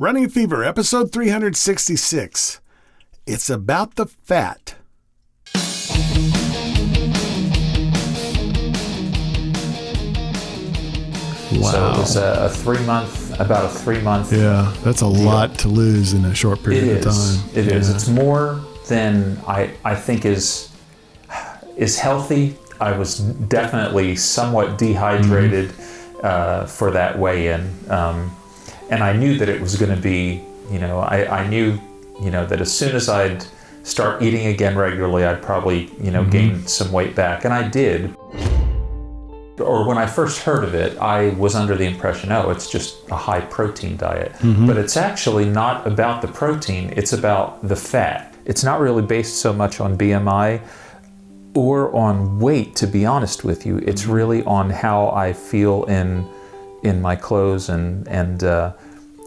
Running a Fever, episode 366. It's about the fat. Wow. So it was about a 3 month. Yeah, that's a lot to lose in a short period of time. It is. It's more than I think is healthy. I was definitely somewhat dehydrated for that weigh-in. And I knew that it was going to be, I knew, that as soon as I'd start eating again regularly, I'd probably, gain some weight back. And I did. Or when I first heard of it, I was under the impression, it's just a high protein diet. But it's actually not about the protein, it's about the fat. It's not really based so much on BMI or on weight, to be honest with you. It's really on how I feel in my clothes and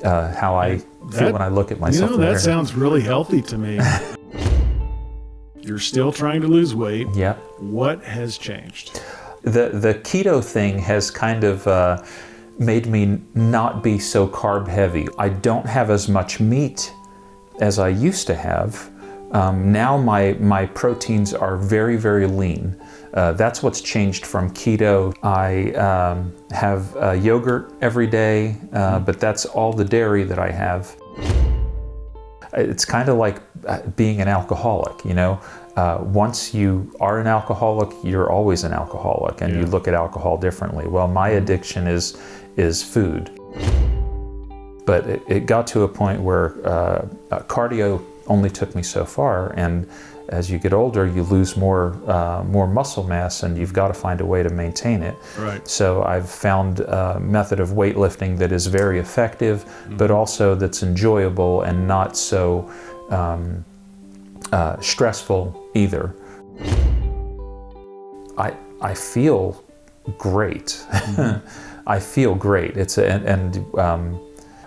how I feel when I look at myself. That sounds really healthy to me. You're still trying to lose weight. Yeah. What has changed? The keto thing has kind of made me not be so carb heavy. I don't have as much meat as I used to have. Now my proteins are very, very lean. That's what's changed from keto. I have yogurt every day, but that's all the dairy that I have. It's kind of like being an alcoholic, Once you are an alcoholic, you're always an alcoholic, and you look at alcohol differently. Well, my addiction is food. But it got to a point where cardio only took me so far, and as you get older, you lose more muscle mass, and you've got to find a way to maintain it. Right. So I've found a method of weightlifting that is very effective, but also that's enjoyable and not so stressful either. I feel great. I feel great.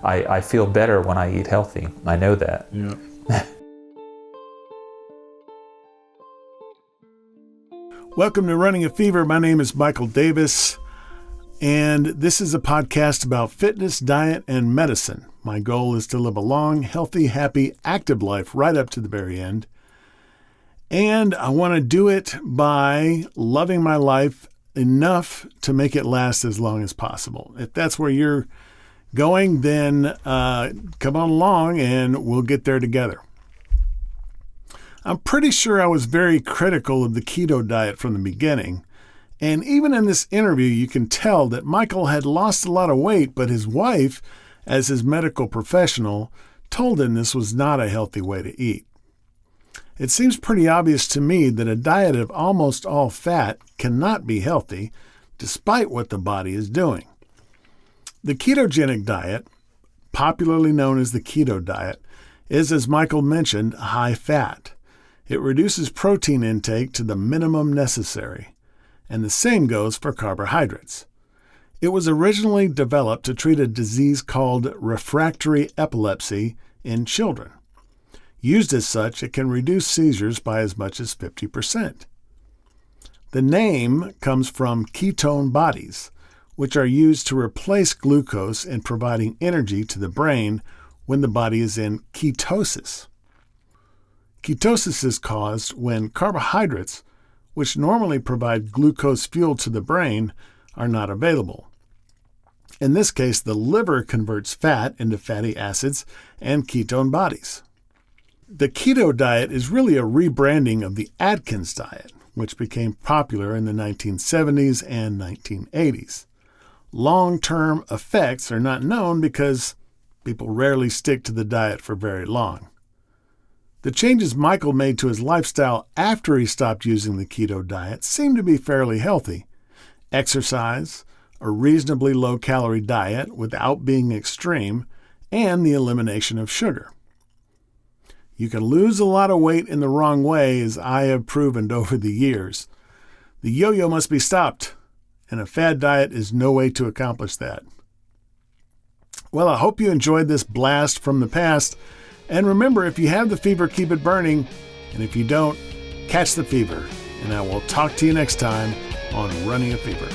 I feel better when I eat healthy. I know that. Yeah. Welcome to Running a Fever. My name is Michael Davis, and this is a podcast about fitness, diet, and medicine. My goal is to live a long, healthy, happy, active life right up to the very end. And I want to do it by loving my life enough to make it last as long as possible. If that's where you're going, then come on along and we'll get there together. I'm pretty sure I was very critical of the keto diet from the beginning. And even in this interview, you can tell that Michael had lost a lot of weight, but his wife, as his medical professional, told him this was not a healthy way to eat. It seems pretty obvious to me that a diet of almost all fat cannot be healthy, despite what the body is doing. The ketogenic diet, popularly known as the keto diet, is, as Michael mentioned, high fat. It reduces protein intake to the minimum necessary, and the same goes for carbohydrates. It was originally developed to treat a disease called refractory epilepsy in children. Used as such, it can reduce seizures by as much as 50%. The name comes from ketone bodies, which are used to replace glucose in providing energy to the brain when the body is in ketosis. Ketosis is caused when carbohydrates, which normally provide glucose fuel to the brain, are not available. In this case, the liver converts fat into fatty acids and ketone bodies. The keto diet is really a rebranding of the Atkins diet, which became popular in the 1970s and 1980s. Long-term effects are not known because people rarely stick to the diet for very long. The changes Michael made to his lifestyle after he stopped using the keto diet seemed to be fairly healthy. Exercise, a reasonably low-calorie diet without being extreme, and the elimination of sugar. You can lose a lot of weight in the wrong way, as I have proven over the years. The yo-yo must be stopped, and a fad diet is no way to accomplish that. Well, I hope you enjoyed this blast from the past. And remember, if you have the fever, keep it burning. And if you don't, catch the fever. And I will talk to you next time on Running a Fever.